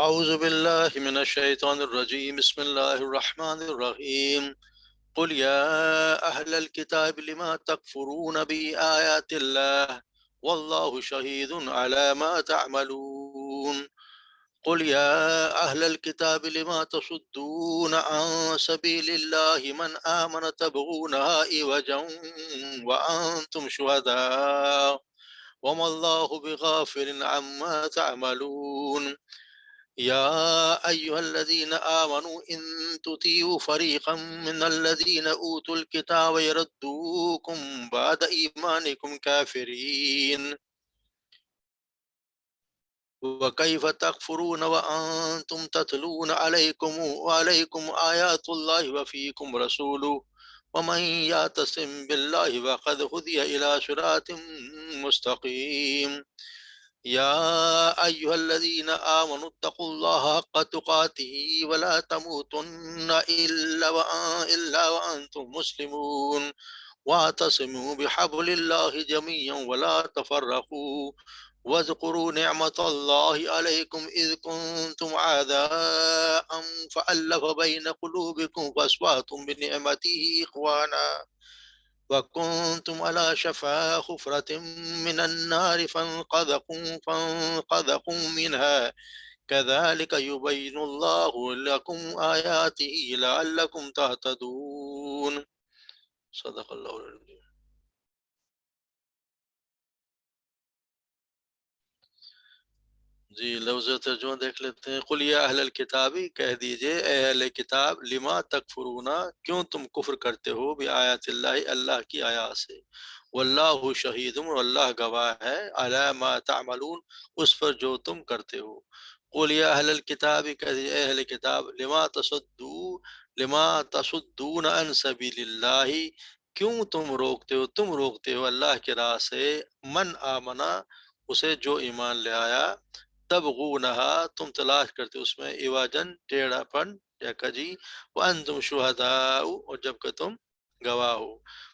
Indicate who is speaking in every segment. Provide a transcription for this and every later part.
Speaker 1: اعوذ باللہ من الشیطان الرجیم بسم اللہ الرحمن الرحیم قل یا اہل الكتاب لما تکفرون بآیات اللہ واللہ شہید علی ما تعملون قل یا اہل الكتاب لما تصدون عن سبیل اللہ من آمن تبغونها عوجا وانتم شہداء وما اللہ بغافل عما تعملون يا أيها الذين آمنوا إن تطيعوا فريقا من الذين أوتوا الكتاب يردوكم بعد إيمانكم كافرين وكيف تكفرون وأنتم تتلون وعليكم آيات الله وفيكم رسوله ومن يعتصم بالله فقد هدي إلى صراط مستقيم يا أيها الذين آمنوا اتقوا الله حق تقاته ولا تموتن إلا وأنتم مسلمون واعتصموا بحبل الله جميعا ولا تفرقوا واذكروا نعمة الله عليكم إذ كنتم أعداء فألف بين قلوبكم فأصبحتم بنعمته إخوانا وكنتم على شفا حفرة من النار فانقذكم منها كذلك يبين الله لكم آياته لعلكم تهتدون صدق اللہ العظیم۔ جی لفظ ترجمہ دیکھ لیتے ہیں۔ قل یا اہل الکتابی، کہہ دیجئے اے اہل کتاب، لما تکفرونا، کیوں تم کفر کرتے ہو بآیات اللہ، اللہ کی آیات سے، واللہ شہید، واللہ گواہ ہے، علی ما تعملون، اس پر جو تم کرتے ہو۔ قل یا اہل الکتاب، کہہ دیجئے اے اہل کتاب، لما تصدون عن سبیل اللہ، کیوں تم روکتے ہو اللہ کی راہ سے، من آمنا، اسے جو ایمان لے آیا، تبغونہا، تم تلاش کرتے اس میں، عوجن، ٹیڑھا پن یا کجی، وانتم شہداء، اور جب کہ تم گواہ ہو،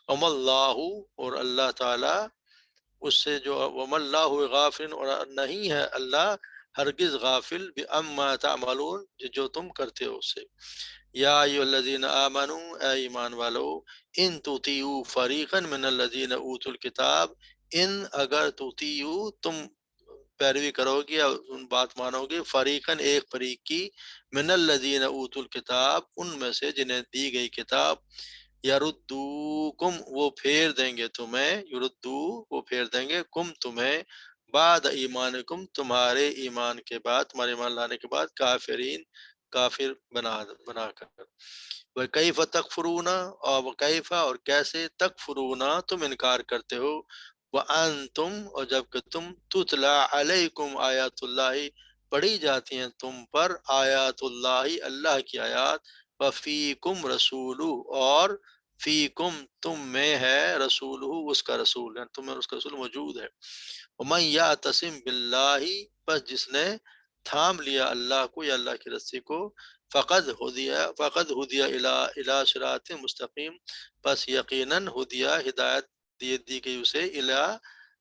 Speaker 1: وما اللہ، اور اللہ تعالی اس سے جو، وما اللہ غافل، اور نہیں ہے اللہ ہرگز غافل، بعما تعملون، جو تم کرتے ہو اس سے۔ یا ایھا الذین آمنوا، اے ایمان والو، ان تطیعوا فریقا من الذین اوتوا الکتاب، ان اگر تطیعوا، تم پیروی کرو گے یا ان بات مانو گے، فریقاً ایک فریق کی، من الذین اوتوا الکتاب، ان میں سے جنہیں دی گئی کتاب، یردوکم، وہ پھیر دیں گے تمہیں، یردو، وہ پھیر دیں گے، کم تمہیں، بعد ایمانکم، تمہارے ایمان کے بعد، تمہارے ایمان لانے کے بعد، کافرین، کافر بنا کر۔ وَكَيْفَ تَكْفُرُونَ، اور وَكَيْفَ، اور کیسے، تَكْفُرُونَ، تم انکار کرتے ہو، وَأَنْتُمْ، اور جب کہ تم، تُتْلَى عَلَيْكُمْ آیات اللہ، پڑھی جاتی ہیں تم پر آیات اللہ، اللہ کی آیات، وَفِيكُمْ رَسُولُهُ، اور فیکم، تم میں ہے، رسولہ، اس کا رسول ہے، تم میں اس کا رسول موجود ہے۔ وَمَنْ يَعْتَصِمْ بِاللَّهِ، پس جس نے تھام لیا اللہ کو یا اللہ کی رسی کو، فقد ہدیہ الی صراط مستقیم، پس یقیناً ہدیہ، ہدایت دی گئی اسے، الی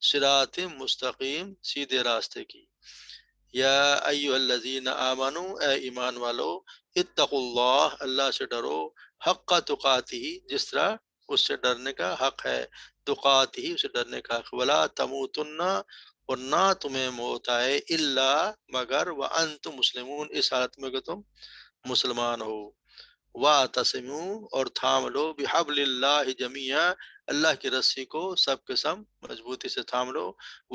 Speaker 1: صراط مستقیم، سیدھے راستے کی۔ یا ایھا الذین آمنوا، اے ایمان والو، اتقوا اللہ، اللہ سے ڈرو، حق تقاتہ، جس طرح اس سے ڈرنے کا حق ہے، تقاتہ، اسے ڈرنے کا حق، ولا تموتن، اور نہ تمہیں موت آئے، الا، مگر، وانتم مسلمون، اس حالت میں کہ تم مسلمان ہو، واعتصموا، اور تھام لو، بحبل اللہ جمیعا، اللہ کی رسی کو سب کے سب مضبوطی سے تھام لو،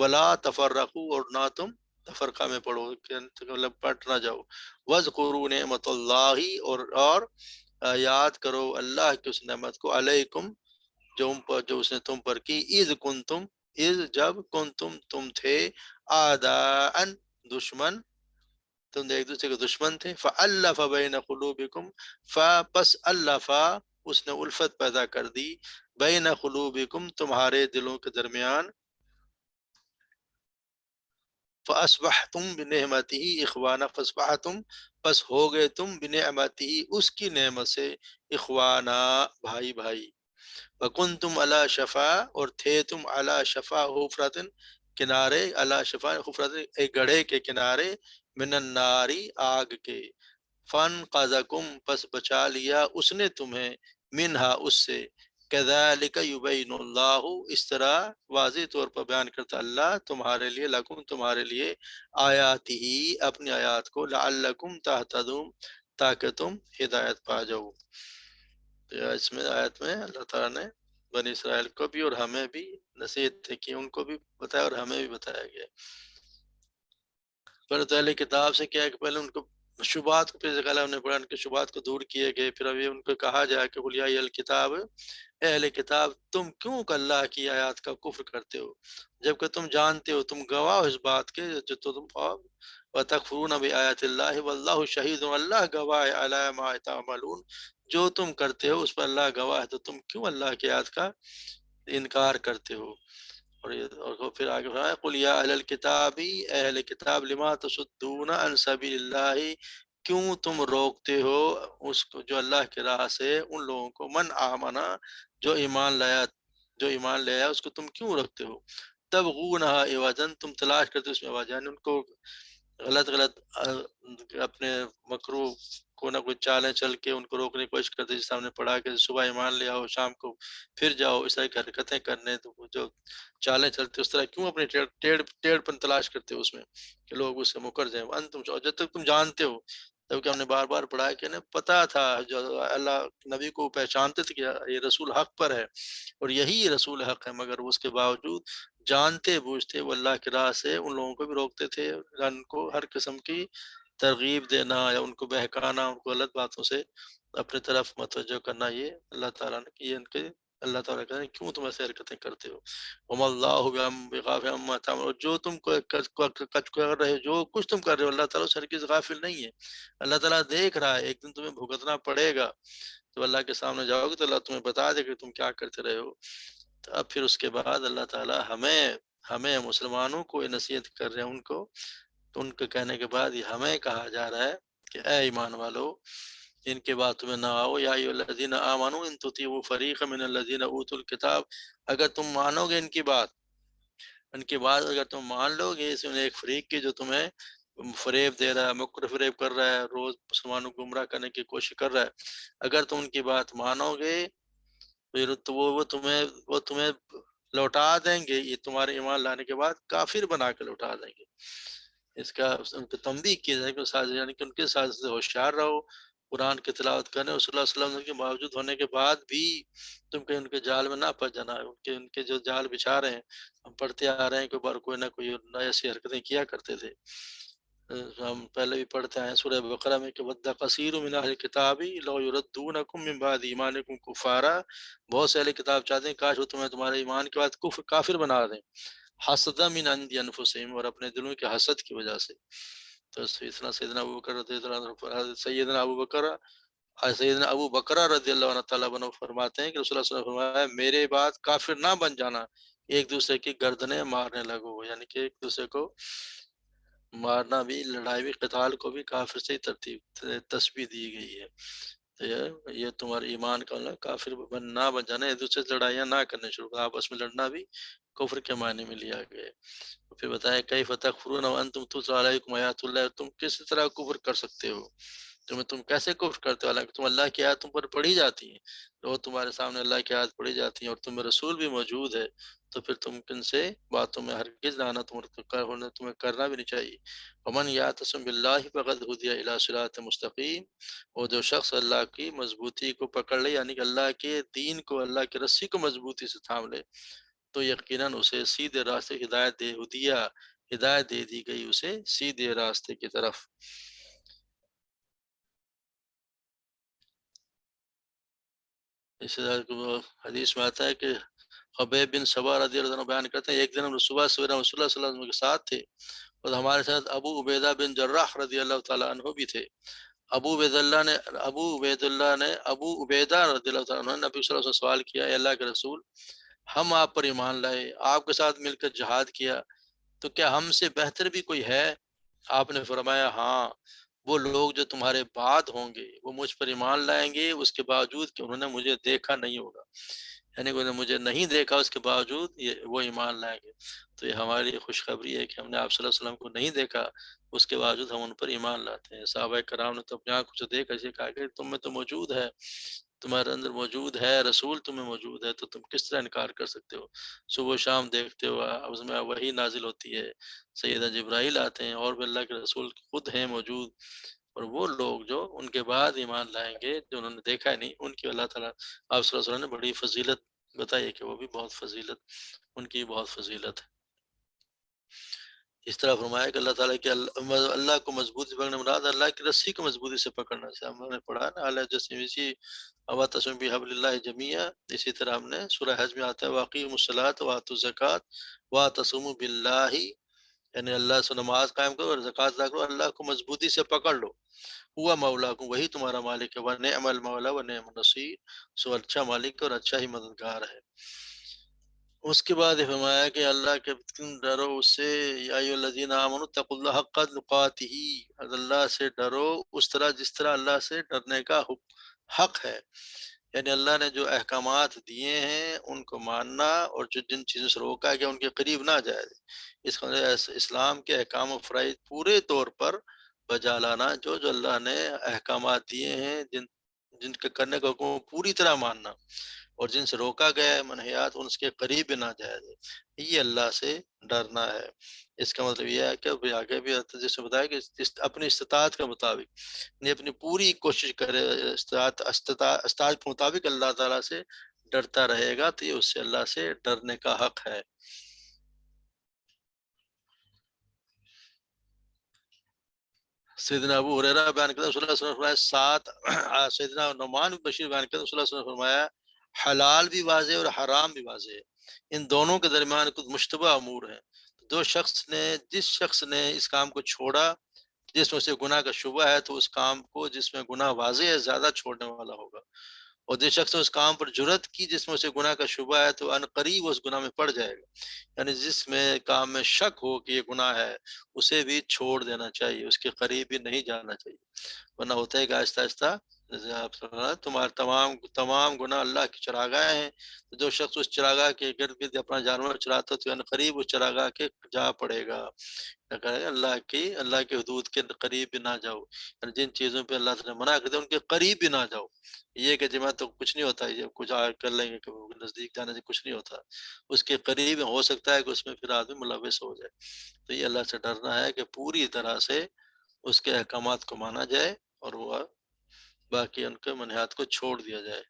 Speaker 1: ولا تفرقوا، اور نہ تم تفرقہ میں پڑھو، مطلب پٹ نہ جاؤ، وَاذْكُرُوا نعمت اللہ، اور یاد کرو اللہ کی اس نعمت کو، علیکم، جو اس نے تم پر کی، جب تم تھے، اعداء، دشمن، تم ایک دوسرے کے دشمن تھے، فَأَلَّفَ بَيْنَ قُلُوبِكُمْ، پس الفَ، اس نے الفت پیدا کر دی، بین قلوبکم، تمہارے دلوں کے درمیان، فَأَصْبَحْتُمْ بِنِعْمَتِهِ إِخْوَانًا، فَأَصْبَحْتُمْ، پس ہو گئے تم، بِنِعْمَتِهِ، اس کی نعمت سے، اخوانا، بھائی بھائی، وَكُنْتُمْ عَلَى شَفَا، اور تھے تم، عَلَى شَفَا حُفْرَةٍ، کنارے، عَلَى شَفَا حُفْرَةٍ، ایک گڑھے کے کنارے، من الناری آگ کے، فن قذکم پس بچا لیا اس نے تمہیں، منہا اس سے، کذالک یبین اللہ اس طرح واضح طور پر بیان کرتا اللہ تمہارے لیے، لکم تمہارے لیے، آیات ہی اپنی آیات کو، لعلکم تہتدون تاکہ تم ہدایت پا جاؤ۔ تو اس میں آیت میں اللہ تعالیٰ نے بنی اسرائیل کو بھی اور ہمیں بھی نصیحت کی، ان کو بھی بتایا اور ہمیں بھی بتایا گیا۔ پہلے تو اہل کتاب سے کیا ہے کہ پہلے ان کو شبہات کو، پھر ہم نے پڑھا ان کے شبہات کو دور کیے گئے، پھر ابھی ان کو کہا جائے کہ قل یا اہل الکتاب، اے اہل کتاب تم کیوں کہ اللہ کی آیات کا کفر کرتے ہو، جبکہ تم جانتے ہو، تم گواہ ہو اس بات کے جو تم وَتَكْفُرُونَ بِآيَاتِ اللَّهِ وَاللَّهُ شَهِيدٌ، اللہ گواہ ہے عَلَىٰ مَا تَعْمَلُونَ، جو تم کرتے ہو اس پر اللہ گواہ ہے، تو تم کیوں اللہ کی آیات کا انکار کرتے ہو۔ اور پھر آگے فرمایا قل یا اہل الکتاب، اے اہل کتاب لما تصدون عن سبیل اللہ، کیوں تم روکتے ہو اس کو جو اللہ کی راہ سے ان لوگوں کو، من آمنا جو ایمان لایا، جو ایمان لے آیا اس کو تم کیوں رکھتے ہو، تبغونہا عوجا تم تلاش کرتے ہو اس میں عوج، یعنی ان کو غلط اپنے مکرو کو نہ کوئی چالیں چل کے ان کو روکنے کی کوشش کرتے، جس ہم نے پڑھا کہ صبح ایمان لے آؤ شام کو پھر جاؤ، اس طرح کی حرکتیں کرنے، تو جو چالیں چلتے اس طرح کیوں اپنی ٹیڑھ پن تلاش کرتے ہو اس میں کہ لوگ اس سے مکر جائیں، انتم جب تک تم جانتے ہو، جبکہ ہم نے بار بار پڑھا کہ انہیں پتا تھا، جو اللہ نبی کو پہچانتے تھے کہ یہ رسول حق پر ہے اور یہی رسول حق ہے، مگر اس کے باوجود جانتے بوجھتے وہ اللہ کی راہ سے ان لوگوں کو بھی روکتے تھے، ان کو ہر قسم کی ترغیب دینا یا ان کو بہکانا، ان کو غلط باتوں سے اپنے طرف متوجہ کرنا، یہ اللہ تعالیٰ نے کی، ان کے اللہ تعالیٰ کہتے ہیں کیوں تم ایسے حرکتیں کرتے ہو، وَمَا اللَّهُ بِغَافِلٍ عَمَّا تَعْمَلُونَ، جو تم کر رہے ہو، جو کچھ تم کر رہے ہو، اللہ تعالیٰ اس ہرگز غافل نہیں ہے، اللہ تعالیٰ دیکھ رہا ہے، ایک دن تمہیں بھگتنا پڑے گا، تو اللہ کے سامنے جاؤ گے تو اللہ تمہیں بتا دے کہ تم کیا کرتے رہے ہو۔ تو اب پھر اس کے بعد اللہ تعالیٰ ہمیں مسلمانوں کو یہ نصیحت کر رہے ہیں ان کو، تو ان کے کہنے کے بعد یہ ہمیں کہا جا رہا ہے کہ اے ایمان والو، ان کے بات میں نہ آؤ، یا ایھا الذین آمنوا ان تطیعوا فریقا من الذین اوتوا الکتاب، اگر تم مانو گے ان کی بات، اگر تم مان لو گے اس میں ایک فریق کی جو تمہیں فریب دے رہا ہے، مکر فریب کر رہا ہے، روز مسلمانوں کو گمراہ کرنے کی کوشش کر رہا ہے، اگر تم ان کی بات مانو گے پھر تو وہ تمہیں لوٹا دیں گے، یہ تمہارے ایمان لانے کے بعد کافر بنا کے لوٹا دیں گے۔ اس کا ان کو تنبیہ کیا جائے کہ یعنی کہ ان کے ساتھ سے ہوشیار رہو، قرآن کی تلاوت کرنے اور صلی اللہ علیہ وسلم کے موجود ہونے کے بعد بھی تم کہیں ان کے جال میں نہ پھنس جانا، ان کے جو جال بچھا رہے ہیں، ہم پڑھتے آ رہے ہیں کہ بار کوئی نہ کوئی ایسی حرکتیں کیا کرتے تھے، ہم پہلے بھی پڑھتے آئے ہیں سورہ بقرہ میں کہ وَدَّ کثیر من اہل الکتاب لو یردونکم من بعد ایمانکم کفارا، بہت سے اہل کتاب چاہتے ہیں کاش وہ تمہیں تمہارے ایمان کے بعد کافر بنا دیں، حسدا من عند انفسہم، اور اپنے دلوں کے حسد کی وجہ سے۔ تو سیدنا ابو بکر سیدنا ابو بکر رضی اللہ عنہ تعالیٰ عنہ فرماتے ہیں کہ رسول اللہ صلی اللہ علیہ وسلم نے فرمایا میرے بعد کافر نہ بن جانا، ایک دوسرے کی گردنیں مارنے لگو، یعنی کہ ایک دوسرے کو مارنا بھی، لڑائی بھی، قتال کو بھی کافر سے ہی تشبیہ دی گئی ہے۔ تو یہ تمہارے ایمان کا کافر نہ بن جانا، ایک دوسرے سے لڑائیاں نہ کرنے شروع کرنا، آپس میں لڑنا بھی کفر کے معنی میں لیا گیا ہے۔ پھر بتایا کیف تکفرون وانتم تتلی علیکم آیات اللہ، تم کس طرح کفر کر سکتے ہو، تم کیسے کفر کرتے ہو حالانکہ تم اللہ کی آیات تم پر پڑھی جاتی ہیں، تو تمہارے سامنے اللہ کی آیات پڑھی جاتی ہیں اور تم میں رسول بھی موجود ہے، تو پھر تم کن سے باتوں میں ہرگز نہ آنا، تمہیں کرنا بھی نہیں چاہیے۔ ومن یعتصم باللہ فقد ہدی الی صراط مستقیم، اور جو شخص اللہ کی مضبوطی کو پکڑ لے، یعنی کہ اللہ کے دین کو، اللہ کی رسی کو مضبوطی سے تھام لے، تو یقیناً اسے سیدھے راستے ہدایت دے دی گئی اسے سیدھے راستے کی طرف۔ اس حدیث میں آتا ہے کہ خبیب بن صبا رضی اللہ عنہ بیان کرتے ہیں ایک دن ہم صبح سویرے رسول اللہ صلی اللہ علیہ وسلم کے ساتھ تھے اور ہمارے ساتھ ابو عبیدہ بن جراح رضی اللہ تعالیٰ عنہ بھی تھے۔ ابو عبیدہ رضی اللہ تعالیٰ عنہ نے نبی صلی اللہ علیہ وسلم سے سوال کیا، اے اللہ کے رسول، ہم آپ پر ایمان لائے، آپ کے ساتھ مل کر جہاد کیا، تو کیا ہم سے بہتر بھی کوئی ہے؟ آپ نے فرمایا ہاں، وہ لوگ جو تمہارے بعد ہوں گے وہ مجھ پر ایمان لائیں گے اس کے باوجود کہ انہوں نے مجھے دیکھا نہیں ہوگا، یعنی کہ انہوں نے مجھے نہیں دیکھا اس کے باوجود وہ ایمان لائیں گے۔ تو یہ ہماری خوشخبری ہے کہ ہم نے آپ صلی اللہ علیہ وسلم کو نہیں دیکھا، اس کے باوجود ہم ان پر ایمان لاتے ہیں۔ صحابہ کرام نے تو اپنی آنکھوں سے دیکھ ایسے کہا کہ تم میں تو موجود ہے، تمہارے اندر موجود ہے، رسول تمہیں موجود ہے، تو تم کس طرح انکار کر سکتے ہو؟ صبح و شام دیکھتے ہو اس میں وحی نازل ہوتی ہے، سیدنا جبرائیل آتے ہیں، اور بھی اللہ کے رسول خود ہیں موجود، اور وہ لوگ جو ان کے بعد ایمان لائیں گے جو انہوں نے دیکھا نہیں، ان کی اللہ تعالیٰ آپ صلی اللہ علیہ وسلم نے بڑی فضیلت بتائی کہ وہ بھی بہت فضیلت، ان کی بہت فضیلت ہے۔ اس طرح فرمایا کہ اللہ تعالیٰ کے اللہ کو مضبوطی سے پکڑنا مراد اللہ کی رسی کو مضبوطی سے پکڑنا سے ہم نے پڑھا نا، اللہ جیسے اسی وَاعْتَصِمُوا بِحَبْلِ اللَّهِ جَمِيعًا، اسی طرح ہم نے سورہ حج میں آتا ہے وَأَقِیمُوا الصَّلَاةَ وَآتُوا الزَّکَاةَ وَاعْتَصِمُوا بِاللَّهِ، یعنی اللہ سے نماز قائم کرو اور زکوٰۃ ادا کرو، اللہ کو مضبوطی سے پکڑ لو، ہوا مولاکم، وہی تمہارا مالک ہے، وَنِعْمَ الْمَوْلَىٰ وَنِعْمَ النَّصِيرُ، سو اچھا مالک اور اچھا ہی مددگار ہے۔ اس کے بعد یہ فرمایا کہ اللہ کے تم ڈرو اس سے، یا ایھا الذین آمنوا اتقوا اللہ حق تقاتہ، اللہ سے ڈرو اس طرح جس طرح اللہ سے ڈرنے کا حق ہے، یعنی اللہ نے جو احکامات دیے ہیں ان کو ماننا، اور جو جن چیزوں سے روکا ہے کہ ان کے قریب نہ جائے، اس کا مطلب اسلام کے احکام و فرائض پورے طور پر بجا لانا، جو جو اللہ نے احکامات دیے ہیں جن کے کرنے کا حکم پوری طرح ماننا، اور جن سے روکا گیا ہے منہیات ان کے قریب نہ جائے، یہ اللہ سے ڈرنا ہے۔ اس کا مطلب یہ ہے کہ آگے بھی جیسے بتایا کہ اپنی استطاعت کے مطابق، یعنی اپنی پوری کوشش کرے، استطاعت کے مطابق اللہ تعالیٰ سے ڈرتا رہے گا، تو یہ اس سے اللہ سے ڈرنے کا حق ہے۔ سیدنا ابو ہریرہ بیان کرتے ہیں رسول اللہ صلی اللہ علیہ وسلم فرمایا، سیدنا نعمان بن بشیر بیان کرتے ہیں رسول اللہ صلی اللہ علیہ وسلم فرمایا، حلال بھی واضح اور حرام بھی واضح ہے، ان دونوں کے درمیان کچھ مشتبہ امور ہیں، جس شخص نے اس کام کو چھوڑا جس میں سے گناہ کا شبہ ہے، تو اس کام کو جس میں گناہ واضح ہے زیادہ چھوڑنے والا ہوگا، اور جس شخص نے اس کام پر جرت کی جس میں سے گناہ کا شبہ ہے، تو ان قریب اس گناہ میں پڑ جائے گا، یعنی جس میں کام میں شک ہو کہ یہ گناہ ہے اسے بھی چھوڑ دینا چاہیے، اس کے قریب بھی نہیں جانا چاہیے، ورنہ ہوتا ہے کہ آہستہ آہستہ جیسے آپ تمہارے تمام گناہ اللہ کی چراگاہ ہیں، تو جو شخص اس چراگاہ کے گرد گرد اپنا جانور چراتا ہے تو ان قریب اس چراگاہ کے جا پڑے گا، اللہ کی حدود کے قریب بھی نہ جاؤ، یعنی جن چیزوں پہ اللہ تعالیٰ نے منع کر دیا ان کے قریب بھی نہ جاؤ، یہ کہ جمع تو کچھ نہیں ہوتا، یہ کچھ کر لیں گے کہ نزدیک جانے سے کچھ نہیں ہوتا، اس کے قریب ہو سکتا ہے کہ اس میں پھر آدمی ملوث ہو جائے، تو یہ اللہ سے ڈرنا ہے کہ پوری طرح سے اس کے احکامات کو مانا جائے اور وہ باقی ان کے منہیات کو چھوڑ دیا جائے۔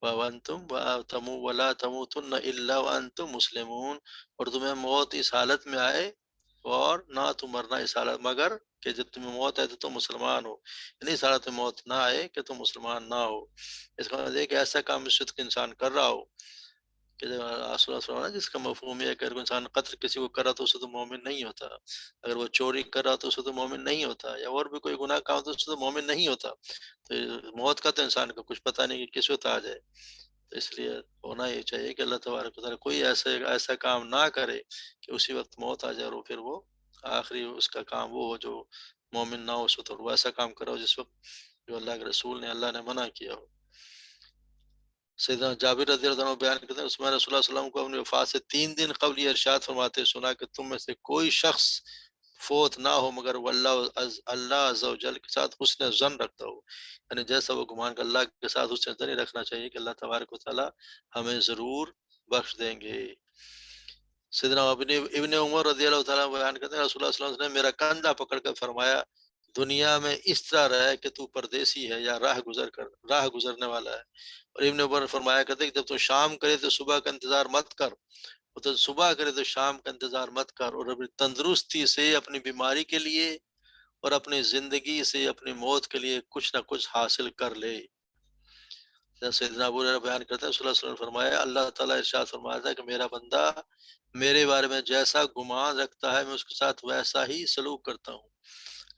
Speaker 1: وَأَنْتُمْ وَلَا تَمُوتُنَّ إِلَّا وَأَنْتُمْ مُسْلِمُونَ، اور تمہیں موت اس حالت میں آئے اور نہ تم مرنا اس حالت مگر کہ جب تمہیں موت آئے تو تم مسلمان ہو، یعنی اس حالت میں موت نہ آئے کہ تم مسلمان نہ ہو، اس کا مطلب ہے کہ ایسا کام اس وقت انسان کر رہا ہو کہ جس کا مفہوم ہے کہ اگر انسان قتل کسی کو کرا تو اسے تو مومن نہیں ہوتا، اگر وہ چوری کر رہا تو اسے تو مومن نہیں ہوتا، یا اور بھی کوئی گناہ کام تو اسے تو مومن نہیں ہوتا، تو موت کا تو انسان کو کچھ پتہ نہیں کہ کس وقت آ جائے، تو اس لیے ہونا یہ چاہیے کہ اللہ تبارک و تعالیٰ کوئی ایسا کام نہ کرے کہ اسی وقت موت آ جائے اور پھر وہ آخری اس کا کام وہ ہو جو مومن نہ ہو سکتا، وہ ایسا کام کرو جس وقت جو اللہ کے رسول نے اللہ نے منع کیا ہو۔ سیدنا جابر رضی اللہ عنہ بیان کرتے ہیں، اس میں رسول اللہ صلی اللہ علیہ وسلم کو اپنی وفات سے 3 دن قبل یہ ارشاد فرماتے سنا کہ تم میں سے کوئی شخص فوت نہ ہو مگر وہ اللہ عز و جل کے ساتھ حسن ظن رکھتا ہو، یعنی جیسا وہ گمان کا اللہ کے ساتھ حسن ظن ہی رکھنا چاہیے کہ اللہ تبارک و تعالیٰ ہمیں ضرور بخش دیں گے۔ سیدنا ابن عمر رضی اللہ تعالیٰ بیان کرتے ہیں رسول اللہ صلی اللہ علیہ وسلم نے میرا کندھا پکڑ کر فرمایا، دنیا میں اس طرح رہے کہ تو پردیسی ہے یا راہ گزرنے والا ہے، اور ابن عمر فرمایا کرتے کہ جب تو شام کرے تو صبح کا انتظار مت کر، اور تو صبح کرے تو شام کا انتظار مت کر، اور اپنی تندرستی سے اپنی بیماری کے لیے اور اپنی زندگی سے اپنی موت کے لیے کچھ نہ کچھ حاصل کر لے۔ سیدنا ابو ہریرہ بیان کرتے ہیں رسول اللہ صلی اللہ علیہ وسلم نے فرمایا، اللہ تعالیٰ ارشاد فرماتا ہے کہ میرا بندہ میرے بارے میں جیسا گمان رکھتا ہے میں اس کے ساتھ ویسا ہی سلوک کرتا ہوں،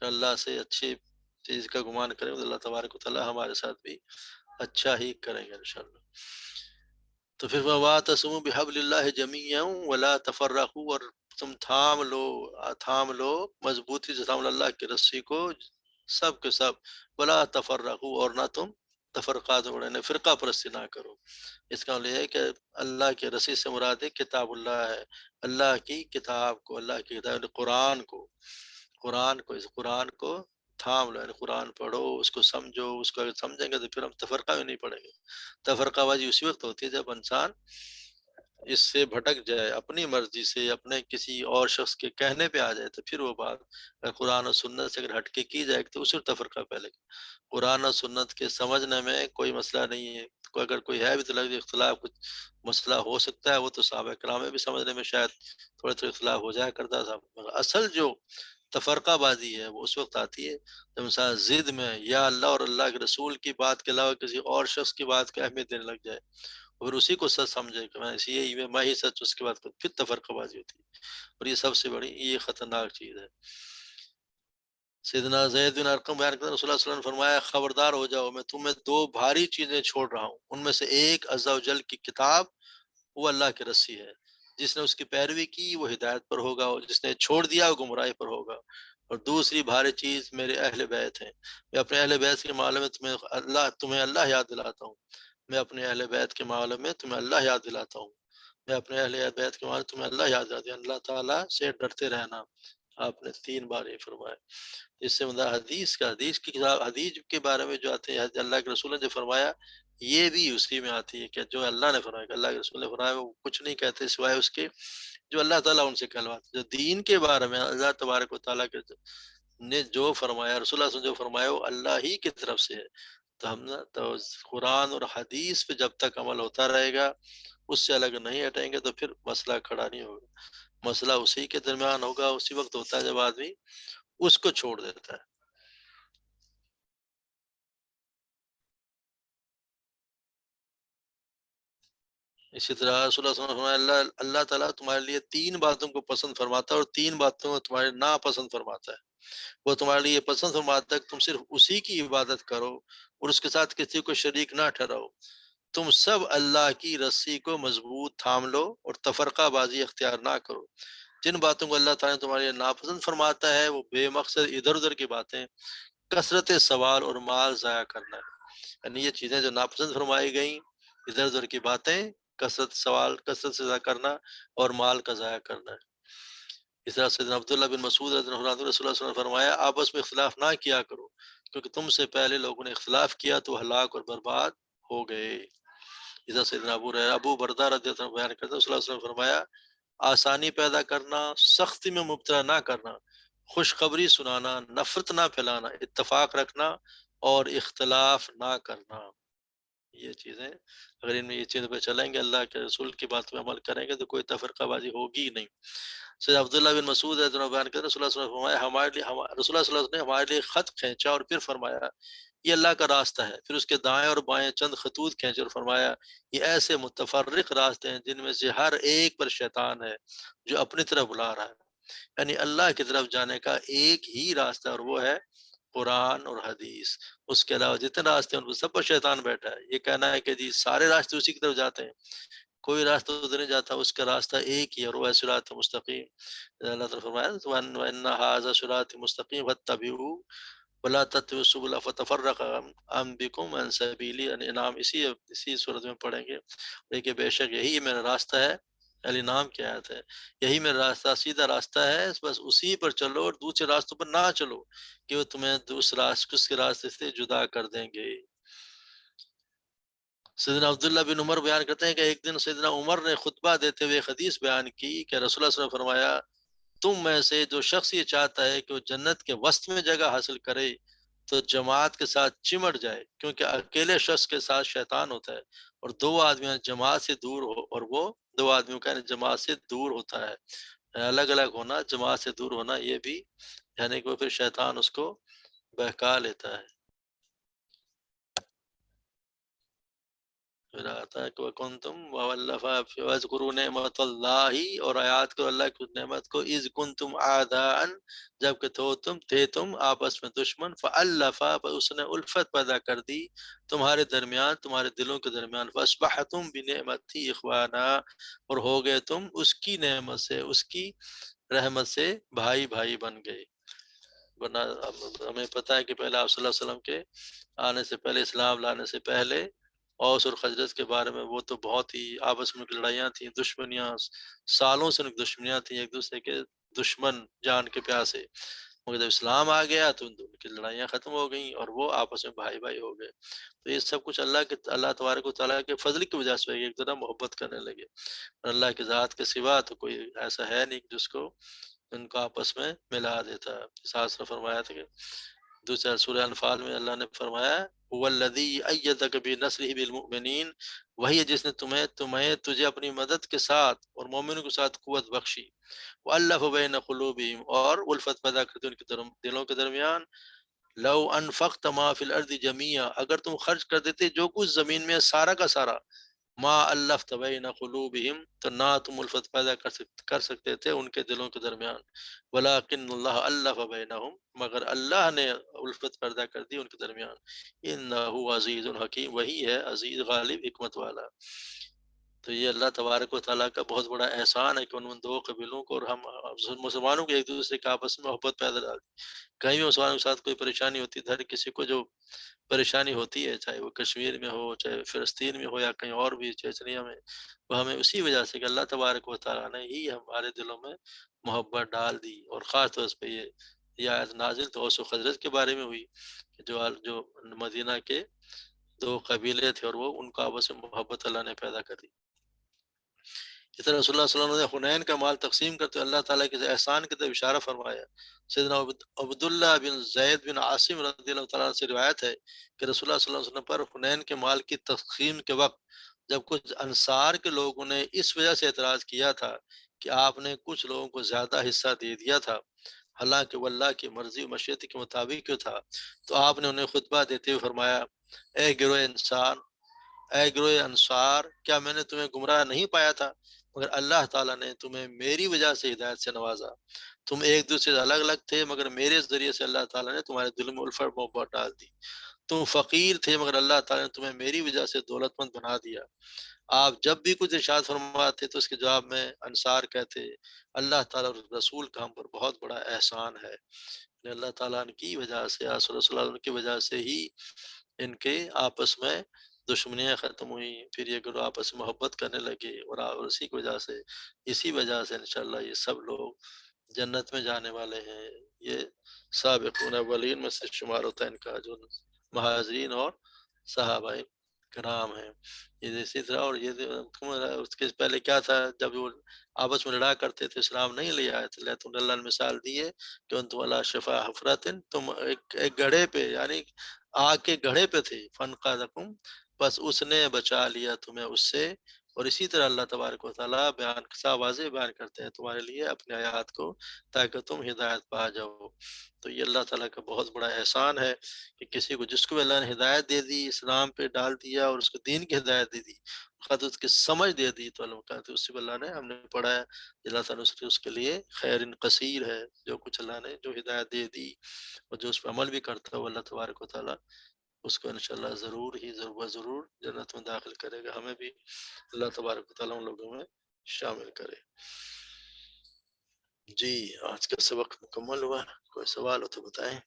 Speaker 1: اللہ سے اچھی چیز کا گمان کریں تو اللہ تبارک و تعالیٰ ہمارے ساتھ بھی اچھا ہی کریں گے انشاءاللہ۔ تو پھر وَاعْتَصِمُوا بِحَبْلِ اللَّهِ جَمِيعًا وَلَا تَفَرَّقُوا، اور تم تھام لو مضبوطی سے تھام لو اللہ کی رسی کو سب کے سب، وَلَا تَفَرَّقُوا، اور نہ تم تفرقات اڑانے فرقہ پرستی نہ کرو، اس کا مطلب یہ ہے کہ اللہ کی رسی سے مراد کتاب اللہ ہے، اللہ کی کتاب کو، اللہ کی کتاب قرآن کو، اس قرآن کو تھام لو، یعنی قرآن پڑھو، اس کو سمجھو، اس کو اگر سمجھیں گے تو پھر ہم تفرقہ بھی نہیں پڑھیں گے۔ تفرقہ بازی اسی وقت ہوتی ہے جب انسان اس سے بھٹک جائے، اپنی مرضی سے اپنے کسی اور شخص کے کہنے پہ آ جائے، تو پھر وہ بات اگر قرآن اور سنت سے اگر ہٹ کے کی جائے تو اس وقت تفرقہ پھیلے گا۔ قرآن اور سنت کے سمجھنے میں کوئی مسئلہ نہیں ہے، اگر کوئی ہے بھی تو لگ اختلاف کچھ مسئلہ ہو سکتا ہے، وہ تو صحابہ کرام میں بھی سمجھنے میں شاید تھوڑے تھوڑے اختلاف ہو جایا کرتا تھا، مگر اصل جو تفرقہ بازی ہے وہ اس وقت آتی ہے جب انسان ضد میں یا اللہ اور اللہ کے رسول کی بات کے علاوہ کسی اور شخص کی بات کو اہمیت دینے لگ جائے اور اسی کو سچ سمجھے کہ میں ہی سچ، اس کے بعد پھر تفرقہ بازی ہوتی ہے، اور یہ سب سے بڑی یہ خطرناک چیز ہے۔ سیدنا زید بن ارقم بیان کرتے ہیں رسول اللہ صلی اللہ علیہ وسلم نے فرمایا خبردار ہو جاؤ، میں تمہیں دو بھاری چیزیں چھوڑ رہا ہوں، ان میں سے ایک عز و جل کی کتاب، وہ اللہ کی رسی ہے، جس نے اس کی پیروی کی وہ ہدایت پر ہوگا، اور جس نے چھوڑ دیا وہ گمراہی پر ہوگا، اور دوسری بھاری چیز میرے اہل بیت ہیں، میں اپنے اہل بیت کے معاملے میں تمہیں اللہ یاد دلاتا ہوں، میں اپنے اہل بیت کے معاملے میں تمہیں اللہ یاد دلاتا ہوں، میں اپنے اہل بیت کے معاملے میں تمہیں اللہ یاد دلاتا ہوں، اللہ تعالیٰ سے ڈرتے رہنا، آپ نے 3 بار یہ فرمایا۔ اس سے مطلب حدیث کی کتاب، حدیث کے بارے میں جو آتے ہیں، اللہ کے رسول نے جو فرمایا یہ بھی اسی میں آتی ہے کہ جو اللہ نے فرمایا، کہ اللہ کے رسول نے فرمایا وہ کچھ نہیں کہتے سوائے اس کے جو اللہ تعالیٰ ان سے کہلواتے، جو دین کے بارے میں اللہ تبارک و تعالیٰ کے نے جو فرمایا، رسول اللہ صلی اللہ علیہ وسلم نے جو فرمایا وہ اللہ ہی کی طرف سے ہے، تو ہم نا تو قرآن اور حدیث پہ جب تک عمل ہوتا رہے گا، اس سے الگ نہیں ہٹیں گے تو پھر مسئلہ کھڑا نہیں ہوگا، مسئلہ اسی کے درمیان ہوگا، اسی وقت ہوتا ہے جب آدمی اس کو چھوڑ دیتا ہے۔ اسی طرح رسول اللہ صلی اللہ علیہ وسلم نے فرمایا اللہ تعالیٰ تمہارے لیے 3 باتوں کو پسند فرماتا ہے اور 3 باتوں کو تمہارے ناپسند فرماتا ہے۔ وہ تمہارے لیے پسند فرماتا ہے کہ تم صرف اسی کی عبادت کرو اور اس کے ساتھ کسی کو شریک نہ ٹھہراؤ، تم سب اللہ کی رسی کو مضبوط تھام لو اور تفرقہ بازی اختیار نہ کرو۔ جن باتوں کو اللہ تعالیٰ نے تمہارے لیے ناپسند فرماتا ہے وہ بے مقصد ادھر ادھر کی باتیں، کثرت سوال اور مال ضائع کرنا ہے، یعنی یہ چیزیں جو ناپسند فرمائی گئیں، ادھر ادھر کی باتیں، کثرت سوال، کثرت سے ضائع کرنا اور مال کا ضائع کرنا ہے۔ اس طرح سیدنا عبداللہ بن مسعود رضی اللہ عنہ رسول اللہ صلی اللہ علیہ وسلم نے فرمایا آپس میں اختلاف نہ کیا کرو، کیونکہ تم سے پہلے لوگوں نے اختلاف کیا تو ہلاک اور برباد ہو گئے۔ اس طرح سیدنا ابو بردہ رضی اللہ عنہ بیان کرتے ہیں رسول اللہ صلی اللہ علیہ وسلم نے فرمایا آسانی پیدا کرنا، سختی میں مبتلا نہ کرنا، خوشخبری سنانا، نفرت نہ پھیلانا، اتفاق رکھنا اور اختلاف نہ کرنا، یہ چیزیں اگر ان میں یہ چیزیں پہ چلیں گے، اللہ کے رسول کی بات پہ عمل کریں گے تو کوئی تفرقہ بازی ہوگی ہی نہیں۔ سید عبداللہ بن مسعود رضی اللہ عنہ بیان کرتے ہیں رسول اللہ صلی اللہ علیہ وسلم نے فرمایا رسول اللہ صلی اللہ علیہ وسلم نے ہمارے لیے خط کھینچا اور پھر فرمایا یہ اللہ کا راستہ ہے، پھر اس کے دائیں اور بائیں چند خطوط کھینچے اور فرمایا یہ ایسے متفرق راستے ہیں جن میں سے ہر ایک پر شیطان ہے جو اپنی طرف بلا رہا ہے، یعنی اللہ کی طرف جانے کا ایک ہی راستہ اور وہ ہے قرآن اور حدیث، اس کے علاوہ جتنے راستے ہیں ان پر سب پر شیطان بیٹھا ہے۔ یہ کہنا ہے کہ جی سارے راستے اسی کی طرف جاتے ہیں، کوئی راستہ ادھر نہیں جاتا، اس کا راستہ ایک ہی ہے اور وہ ہے صراط مستقیم۔ اللہ تعالیٰ فرمایا وَأَنَّ هَٰذَا صِرَاطِ مُسْتَقِيمًا فَاتَّبِعُوهُ وَلَا تَتَّبِعُوا السُّبُلَ فَتَفَرَّقَ بِكُمْ عَن سَبِيلِهِ، الانعام اسی صورت میں پڑھیں گے، کہ بے شک یہی میرا راستہ ہے، الانعام کی آیت ہے، یہی میرا راستہ سیدھا راستہ ہے، بس اسی پر چلو اور دوسرے راستوں پر نہ چلو کہ وہ تمہیں اس کے راستے سے جدا کر دیں گے۔ سیدنا عبداللہ بن عمر بیان کرتے ہیں کہ ایک دن سیدنا عمر نے خطبہ دیتے ہوئے ایک حدیث بیان کی کہ رسول اللہ صلی اللہ علیہ وسلم نے فرمایا تم میں سے جو شخص یہ چاہتا ہے کہ وہ جنت کے وسط میں جگہ حاصل کرے تو جماعت کے ساتھ چمٹ جائے، کیونکہ اکیلے شخص کے ساتھ شیطان ہوتا ہے اور 2 آدمیاں جماعت سے دور ہو، اور وہ 2 آدمیوں کا یعنی جماعت سے دور ہوتا ہے، الگ الگ ہونا، جماعت سے دور ہونا، یہ بھی یعنی کہ وہ پھر شیطان اس کو بہکا لیتا ہے۔ پھر آتا ہے کہ وَكُنْتُمْ وَأَلَّفَ وَاذْكُرُوا نِعْمَتَ اللَّهِ، اور یاد کرو اللہ کی نعمت کو، اِذْ كُنْتُمْ أَعْدَاءً جب کہ تم آپس میں دشمن، فَأَلَّفَ پر اس نے الفت پیدا کر دی تمہارے درمیان، تمہارے دلوں کے درمیان، فَأَصْبَحْتُمْ بِنِعْمَتِهِ إِخْوَانًا اور ہو گئے تم اس کی نعمت سے، اس کی رحمت سے بھائی بھائی بن گئے۔ ورنہ ہمیں پتہ ہے کہ پہلے آپ صلی اللہ علیہ وسلم کے آنے سے پہلے، اسلام لانے سے پہلے اوس اور خزرج کے بارے میں وہ تو بہت ہی آپس میں لڑائیاں تھیں، دشمنیاں، سالوں سے ان کی دشمنیاں تھیں، ایک دوسرے کے دشمن جان کے پیاسے، مگر جب اسلام آ گیا تو ان کی لڑائیاں ختم ہو گئیں اور وہ آپس میں بھائی بھائی ہو گئے. تو یہ سب کچھ اللہ تبارک و تعالیٰ کے فضل کی وجہ سے ایک طرح محبت کرنے لگے. اور اللہ کی ذات کے سوا تو کوئی ایسا ہے نہیں جس کو ان کو آپس میں ملا دیتا. ساس نے فرمایا تھا کہ دوسرا سورہ انفال میں اللہ نے فرمایا والذی ایدک بنصرہ بالمؤمنین، وہی ہے جس نے تجھے اپنی مدد کے ساتھ اور مومنوں کے ساتھ قوت بخشی. وَأَلَّفَ بَيْنَ قُلُوبِهِمْ، اور الفت پیدا کرتے ان کے دلوں کے درمیان. لو انفقت ما فی الارض جميعا، اگر تم خرچ کر دیتے جو کچھ زمین میں سارا کا سارا، ما الفت بین قلوبہم، تو نہ تم الفت پیدا کر سکتے تھے ان کے دلوں کے درمیان. ولکن اللہ الف بینہم، مگر اللہ نے الفت پیدا کر دی ان کے درمیان. انہ عزیز حکیم، وہی ہے عزیز غالب حکمت والا. تو یہ اللہ تبارک و تعالیٰ کا بہت بڑا احسان ہے کہ ان دو قبیلوں کو اور ہم مسلمانوں کو ایک دوسرے کے آپس میں محبت پیدا ڈال دی. کہیں بھی مسلمانوں کے ساتھ کوئی پریشانی ہوتی ہے، ہر کسی کو جو پریشانی ہوتی ہے، چاہے وہ کشمیر میں ہو، چاہے فلسطین میں ہو، یا کہیں اور بھی چچنیا میں، وہ ہمیں اسی وجہ سے کہ اللہ تبارک و تعالیٰ نے ہی ہمارے دلوں میں محبت ڈال دی. اور خاص طور پہ یہ آیت نازل تو اوس و خزرج کے بارے میں ہوئی کہ جو مدینہ کے دو قبیلے تھے اور وہ ان کو آپس میں محبت اللہ نے پیدا کر دی. اس طرح رسول اللہ صلی اللہ علیہ وسلم نے حنین کا مال تقسیم کرتے اللہ تعالیٰ کے احسان کی طرف اشارہ فرمایا. سیدنا عبداللہ بن زید بن عاصم رضی اللہ تعالیٰ سے روایت ہے کہ رسول اللہ صلی اللہ علیہ وسلم پر حنین کے مال کی تقسیم کے وقت جب کچھ انصار کے لوگوں نے اس وجہ سے اعتراض کیا تھا کہ آپ نے کچھ لوگوں کو زیادہ حصہ دے دیا تھا، حالانکہ وہ اللہ کی مرضی و مشیت کے مطابق کیوں تھا، تو آپ نے انہیں خطبہ دیتے ہوئے فرمایا اے گروہ انصار، کیا میں نے تمہیں گمراہ نہیں پایا تھا؟ مگر اللہ تعالیٰ نے تمہیں میری وجہ سے ہدایت سے نوازا. تم ایک دوسرے سے الگ الگ تھے، مگر میرے ذریعے سے اللہ تعالیٰ نے تمہارے دل میں الفت محبت ڈال دی. تم فقیر تھے، مگر اللہ تعالیٰ نے تمہیں میری وجہ سے دولت مند بنا دیا. آپ جب بھی کچھ ارشاد فرماتے تو اس کے جواب میں انصار کہتے اللہ تعالیٰ اور رسول کا ہم پر بہت بڑا احسان ہے. اللہ تعالیٰ کی وجہ سے، رسول اللہ صلی اللہ علیہ وسلم کی وجہ سے ہی ان کے آپس میں دشمنیاں ختم ہوئی، پھر یہ گروہ آپس میں محبت کرنے لگے، اور اسی اسی وجہ سے انشاءاللہ یہ سب لوگ جنت میں جانے والے ہیں. یہ سابقون اولین میں سے شمار ہوتا ہے ان کا، جو مہاجرین اور صحابہ کرام ہیں. یہ اسی طرح، اور یہ اس کے پہلے کیا تھا، جب وہ آپس میں لڑا کرتے تھے اسلام نہیں لے آئے تھے، تو اللہ نے مثال دی ہے کہ انتم علی شفا حفرۃ، تم ایک گڑھے پہ، یعنی آگ کے گڑھے پہ تھے، فانقذکم، بس اس نے بچا لیا تمہیں اس سے. اور اسی طرح اللہ تبارک و تعالیٰ واضح بیان کرتے ہیں تمہارے لیے اپنے آیات کو تاکہ تم ہدایت پا جاؤ. تو یہ اللہ تعالیٰ کا بہت بڑا احسان ہے کہ کسی کو، جس کو اللہ نے ہدایت دے دی، اسلام پہ ڈال دیا اور اس کو دین کی ہدایت دے دی، خود اس کی سمجھ دے دی، تو اللہ کہتے اسی کو اللہ نے ہم نے پڑھا ہے اللہ تعالیٰ اس کے لیے خیر قصیر ہے. جو کچھ اللہ نے جو ہدایت دے دی اور جو اس پہ عمل بھی کرتا ہے وہ اللہ تبارک و تعالیٰ اس کو انشاءاللہ ضرور جنت میں داخل کرے گا. ہمیں بھی اللہ تبارک و تعالیٰ ان لوگوں میں شامل کرے. جی آج کا سبق مکمل ہوا. کوئی سوال ہو تو بتائیں.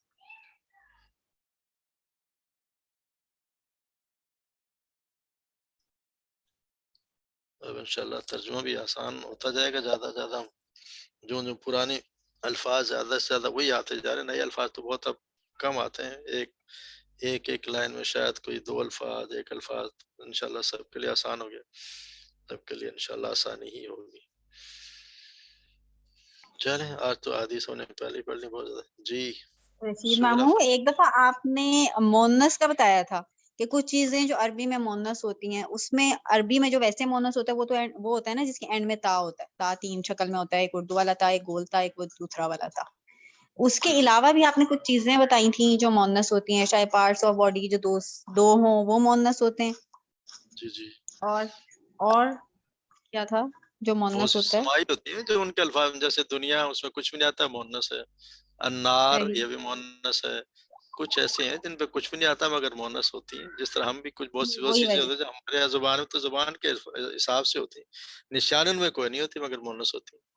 Speaker 1: اب انشاءاللہ ترجمہ بھی آسان ہوتا جائے گا، زیادہ جو پرانی الفاظ زیادہ سے زیادہ وہی آتے جا رہے ہیں. نئے الفاظ تو بہت اب کم آتے ہیں. ایک لائن میں شاید کوئی 2 الفاظ، 1 الفاظ. انشاءاللہ سب کے لیے آسان ہو گیا، سب کے لیے انشاءاللہ آسانی ہی ہوگی. چلیں آج تو حدیث ہونے پہلے پڑھنی بہت زیادہ. جی
Speaker 2: رشید ماموں، ایک دفعہ آپ نے مونس کا بتایا تھا کہ کچھ چیزیں جو عربی میں مونس ہوتی ہیں، اس میں عربی میں جو ویسے مونس ہوتا ہے وہ تو وہ ہوتا ہے نا جس کے اینڈ میں تا ہوتا ہے، تا 3 شکل میں ہوتا ہے، ایک اردو والا تا، ایک گول تا، ایک وہ دوسرا والا تا. اس کے علاوہ بھی آپ نے کچھ چیزیں بتائی تھیں جو مونس ہوتی ہیں، شاید پارٹس آف باڈی جو دو ہوں وہ مونس ہوتے ہیں.
Speaker 1: جی
Speaker 2: اور کیا تھا جو مونس ہوتا ہے؟
Speaker 1: سمائی ہوتی ہے جو ان کے الفاظ، جیسے دنیا اس میں کچھ بھی نہیں آتا مونس ہے. النار یہ بھی مونس ہے. کچھ ایسے ہیں جن پہ کچھ بھی نہیں آتا مگر مونس ہوتی ہیں. جس طرح ہم بھی کچھ بہت سی چیزیں ہوتی ہیں جو ہمارے یہاں زبان میں تو زبان کے حساب سے ہوتی ہیں، نشان ان میں کوئی نہیں ہوتی مگر مونس ہوتی ہیں.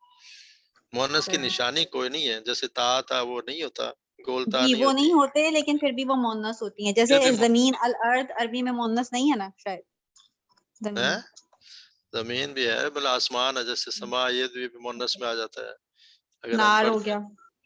Speaker 1: مونس کی نشانی کوئی نہیں ہے، جیسے تا وہ نہیں ہوتا، گولتا
Speaker 2: جی
Speaker 1: نہیں
Speaker 2: وہ
Speaker 1: ہوتی،
Speaker 2: نہیں ہوتے لیکن پھر بھی وہ مونس ہوتی ہیں. جیسے زمین، الارض عربی میں مونس نہیں ہے نا شاید.
Speaker 1: زمین بھی ہے، بلا آسمان ہے، جیسے سما یہ بھی مونس میں آ جاتا ہے. اگر ہم
Speaker 2: نار ہو گیا.